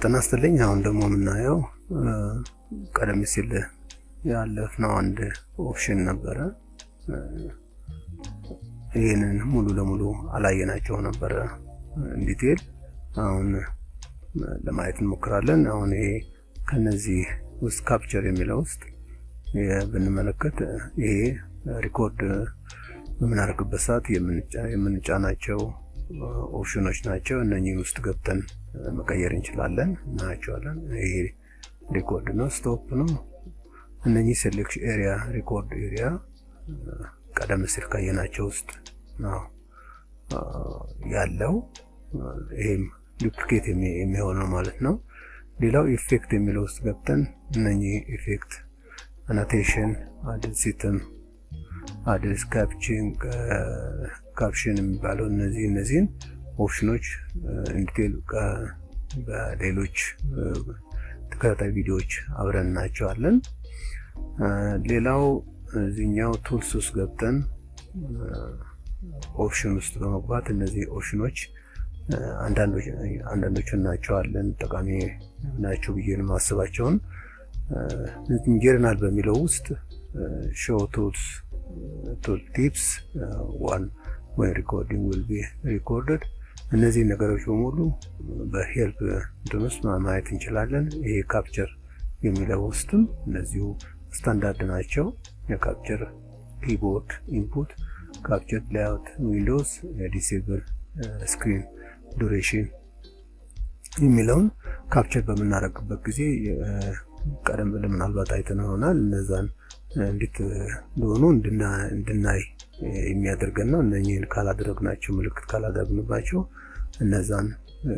ጤና ይስጥልኝ። አሁን ደግሞ የምናየው ቀደም ሲል ያለፍነው አንድ ኦፕሽን ነበረ። ይሄንን ሙሉ ለሙሉ አላየናቸው ነበረ ዲቴል። አሁን ለማየት እንሞክራለን። አሁን ይሄ ከነዚህ ውስጥ ካፕቸር የሚለው ውስጥ ብንመለከት ይሄ ሪኮርድ በምናደርግበት ሰዓት የምንጫናቸው ኦፕሽኖች ናቸው። እነኚህ ውስጥ ገብተን መቀየር እንችላለን፣ እናያቸዋለን። ይሄ ሪኮርድ ነው፣ ስቶፕ ነው። እነኚህ ሴሌክሽን ኤሪያ፣ ሪኮርድ ኤሪያ ቀደም ሲል ካየናቸው ውስጥ ነው ያለው። ይሄም ዱፕሊኬት የሚሆነው ማለት ነው። ሌላው ኢፌክት የሚለው ውስጥ ገብተን እነኚህ ኢፌክት፣ አኖቴሽን፣ አድድ ሲስተም፣ አድድ ካፕሽን የሚባለው እነዚህን ኦፕሽኖች ኢንዲቴል በሌሎች ተከታታይ ቪዲዮዎች አብረን እናያቸዋለን። ሌላው እዚህኛው ቱልስ ውስጥ ገብተን ኦፕሽን ውስጥ በመግባት እነዚህ ኦፕሽኖች አንዳንዶቹን እናያቸዋለን። ጠቃሚ ናቸው ብዬ የማስባቸውን ጀነራል በሚለው ውስጥ ሾው ቱልስ ቱል ቲፕስ ዋን when recording will be recorded እነዚህ ነገሮች በሙሉ በሄልፕ እንትንስ ማየት እንችላለን። ይሄ ካፕቸር የሚለው ውስጥም እነዚሁ ስታንዳርድ ናቸው። የካፕቸር ኪቦርድ ኢንፑት፣ ካፕቸር ሌአውት ዊንዶውስ፣ ዲሴብል ስክሪን ዱሬሽን የሚለውን ካፕቸር በምናደርግበት ጊዜ ቀደም ብለን ምናልባት አይተን ይሆናል። እነዛን እንዴት እንደሆኑ እንድናይ የሚያደርገን ነው። እነኚህን ካላደረግናቸው፣ ምልክት ካላደረግንባቸው እነዛን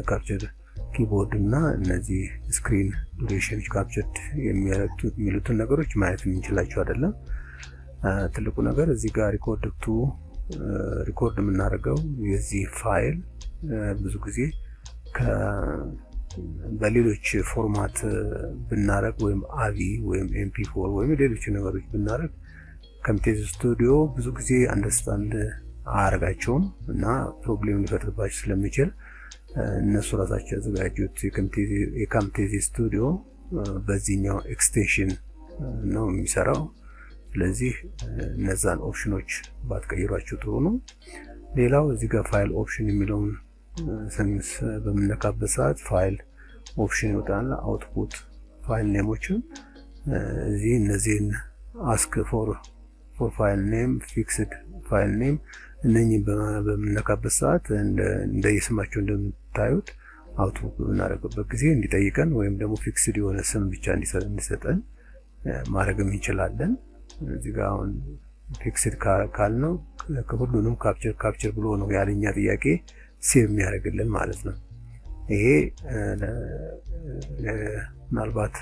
ካፕቸር ኪቦርድ እና እነዚህ ስክሪን ዱሬሽን ካፕቸርድ የሚሉትን ነገሮች ማየት እንችላቸው አይደለም። ትልቁ ነገር እዚህ ጋር ሪኮርድ የምናደርገው የዚህ ፋይል ብዙ ጊዜ በሌሎች ፎርማት ብናረግ ወይም አቪ ወይም ኤምፒ4 ወይም ሌሎች ነገሮች ብናረግ ካምቴሲያ ስቱዲዮ ብዙ ጊዜ አንደርስታንድ አያደርጋቸውም እና ፕሮብሌም ሊፈጥርባቸው ስለሚችል እነሱ ራሳቸው ያዘጋጁት የካምቴሲያ ስቱዲዮ በዚህኛው ኤክስቴንሽን ነው የሚሰራው። ስለዚህ እነዛን ኦፕሽኖች ባትቀይሯቸው ጥሩ ነው። ሌላው እዚህ ጋር ፋይል ኦፕሽን የሚለውን ሰንስ በምንነካበት ሰዓት ፋይል ኦፕሽን ይወጣል። አውትፑት ፋይል ኔሞችን እነዚህን አስክ ፎር ፋይል ኔም፣ ፊክስድ ፋይል ኔም እነኚህን በምንነካበት ሰዓት እንደየስማቸው እንደምታዩት አውትፑት በምናደርግበት ጊዜ እንዲጠይቀን ወይም ደግሞ ፊክስድ የሆነ ስም ብቻ እንዲሰጠን ማድረግም እንችላለን። እዚህ ጋር አሁን ፊክስድ ካልነው ከሁሉንም ካፕቸር ብሎ ነው ያለኛ ጥያቄ ሴቭ የሚያደርግልን ማለት ነው። ይሄ ምናልባት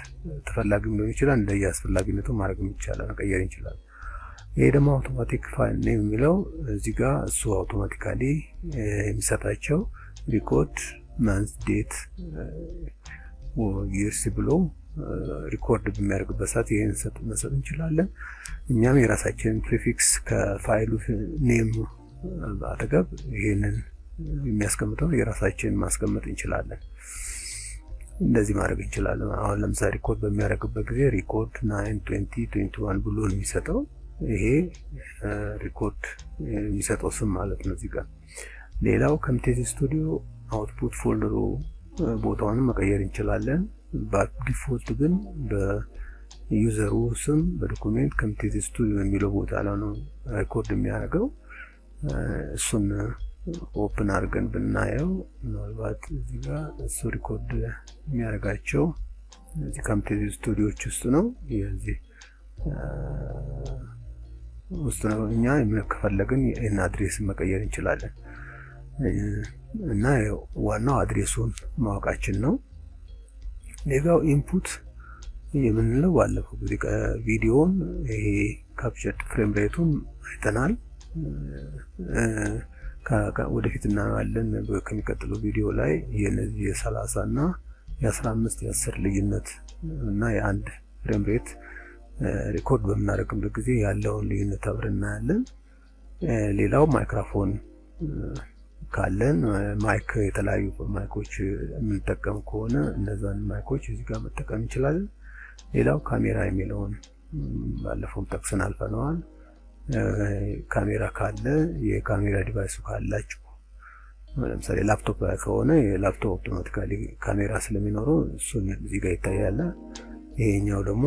ተፈላጊ ሊሆን ይችላል። እንደየአስፈላጊነቱ ማድረግ ይቻላል፣ መቀየር እንችላለን። ይሄ ደግሞ አውቶማቲክ ፋይል ኔም የሚለው እዚህ ጋር እሱ አውቶማቲካሊ የሚሰጣቸው ሪኮርድ ማንስ ዴት ይርስ ብሎ ሪኮርድ በሚያደርግበት ሰዓት ይሄን መስጠት እንችላለን። እኛም የራሳችንን ፕሪፊክስ ከፋይሉ ኔም አጠገብ ይሄንን የሚያስቀምጠው የራሳችንን ማስቀመጥ እንችላለን። እንደዚህ ማድረግ እንችላለን። አሁን ለምሳሌ ሪኮርድ በሚያደርግበት ጊዜ ሪኮርድ 9/20/21 ብሎ ነው የሚሰጠው። ይሄ ሪኮርድ የሚሰጠው ስም ማለት ነው እዚህ ጋር። ሌላው ካምቴሲያ ስቱዲዮ አውትፑት ፎልደሩ ቦታውንም መቀየር እንችላለን። በዲፎልት ግን በዩዘሩ ስም በዶኩሜንት ካምቴሲያ ስቱዲዮ የሚለው ቦታ ላይ ነው ሪኮርድ የሚያደርገው። እሱን ኦፕን አድርገን ብናየው ምናልባት እዚህ ጋር እሱ ሪኮርድ የሚያደርጋቸው እዚህ ካምቴሲያ ስቱዲዮዎች ውስጥ ነው። የዚህ ውስጥ ነው። እኛ የምንከፈለግን ይህን አድሬስ መቀየር እንችላለን እና ዋናው አድሬሱን ማወቃችን ነው። ሌላው ኢንፑት የምንለው ባለፈው ጊዜ ቪዲዮውን ይሄ ካፕቸርድ ፍሬም ሬቱን አይተናል። ወደፊት እናያለን ከሚቀጥለው ቪዲዮ ላይ የነዚህ የ30 እና የ15 የ10 ልዩነት እና የአንድ ፍሬም ሬት ሪኮርድ በምናደርግበት ጊዜ ያለውን ልዩነት አብረን እናያለን። ሌላው ማይክሮፎን ካለን ማይክ የተለያዩ ማይኮች የምንጠቀም ከሆነ እነዛን ማይኮች እዚህ ጋር መጠቀም እንችላለን። ሌላው ካሜራ የሚለውን ባለፈው ጠቅሰን አልፈነዋል። ካሜራ ካለ የካሜራ ዲቫይሱ ካላችሁ ለምሳሌ ላፕቶፕ ከሆነ የላፕቶፕ አውቶማቲካሊ ካሜራ ስለሚኖረው እሱን እዚህ ጋር ይታያል። ይሄኛው ደግሞ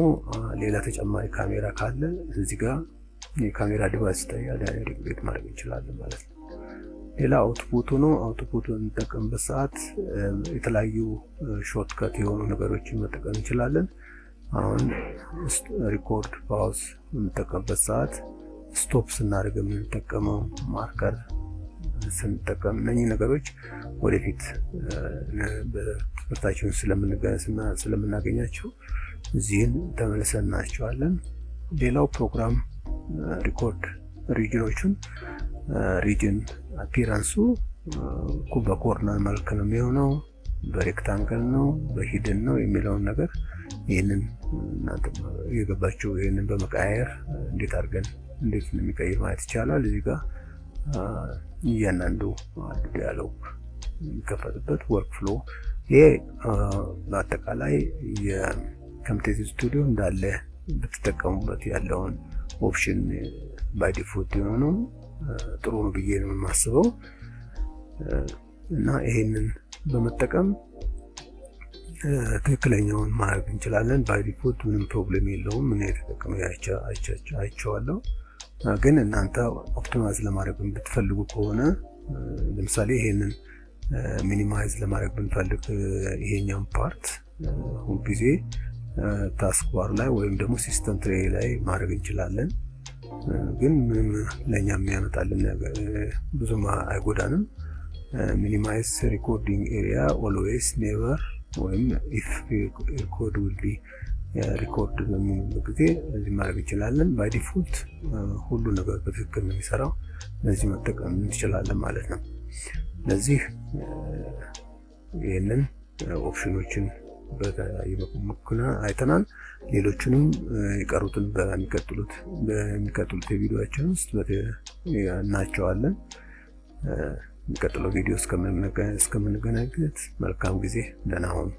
ሌላ ተጨማሪ ካሜራ ካለ እዚህ ጋር የካሜራ ዲቫይስ ይታያል። ዳይሬክት ማድረግ እንችላለን ማለት ነው። ሌላ አውትፑቱ ነው። አውትፑቱን እንጠቀምበት ሰዓት የተለያዩ ሾርትከት የሆኑ ነገሮችን መጠቀም እንችላለን። አሁን ሪኮርድ ፓውዝ እንጠቀምበት ሰዓት ስቶፕ ስናደርግ የምንጠቀመው ማርከር ስንጠቀም እነኚህ ነገሮች ወደፊት በትምህርታችን ስለምናገኛቸው እዚህን ተመልሰን እናያቸዋለን። ሌላው ፕሮግራም ሪኮርድ ሪጅኖቹን ሪጅን አፒራንሱ በኮርነር መልክ ነው የሚሆነው፣ በሬክታንግል ነው፣ በሂድን ነው የሚለውን ነገር ይህንን እናንተ የገባችሁ ይህንን በመቀያየር እንዴት እንደሚቀይር ማየት ይቻላል። እዚህ ጋር እያንዳንዱ ዲያሎግ የሚከፈትበት ወርክ ፍሎ ይሄ በአጠቃላይ የካምታሲያ ስቱዲዮ እንዳለ ብትጠቀሙበት ያለውን ኦፕሽን ባይ ዲፎልት የሆነው ጥሩ ነው ብዬ ነው የማስበው እና ይሄንን በመጠቀም ትክክለኛውን ማድረግ እንችላለን። ባይ ዲፎልት ምንም ፕሮብሌም የለውም። ምን የተጠቀመ አይቼዋለሁ። ግን እናንተ ኦፕቲማይዝ ለማድረግ ብትፈልጉ ከሆነ ለምሳሌ ይሄንን ሚኒማይዝ ለማድረግ ብንፈልግ ይሄኛውን ፓርት ሁልጊዜ ታስክ ባር ላይ ወይም ደግሞ ሲስተም ትሬ ላይ ማድረግ እንችላለን። ግን ምንም ለኛ የሚያመጣልን ብዙም አይጎዳንም። ሚኒማይዝ ሪኮርዲንግ ኤሪያ ኦልዌይስ ኔቨር ወይም ኢፍ ሪኮርድ ዊል ቢ ሪኮርድ በሚሆንበት ጊዜ እዚህ ማድረግ እንችላለን። ባይ ዲፎልት ሁሉ ነገር በትክክል ነው የሚሰራው። ለዚህ መጠቀም እንችላለን ማለት ነው። ለዚህ ይሄንን ኦፕሽኖችን በተያየመኩና አይተናል። ሌሎችንም የቀሩትን በሚቀጥሉት የቪዲዮአችን ውስጥ እናያቸዋለን። የሚቀጥለው ቪዲዮ እስከምንገናኝ መልካም ጊዜ፣ ደህና ሁኑ።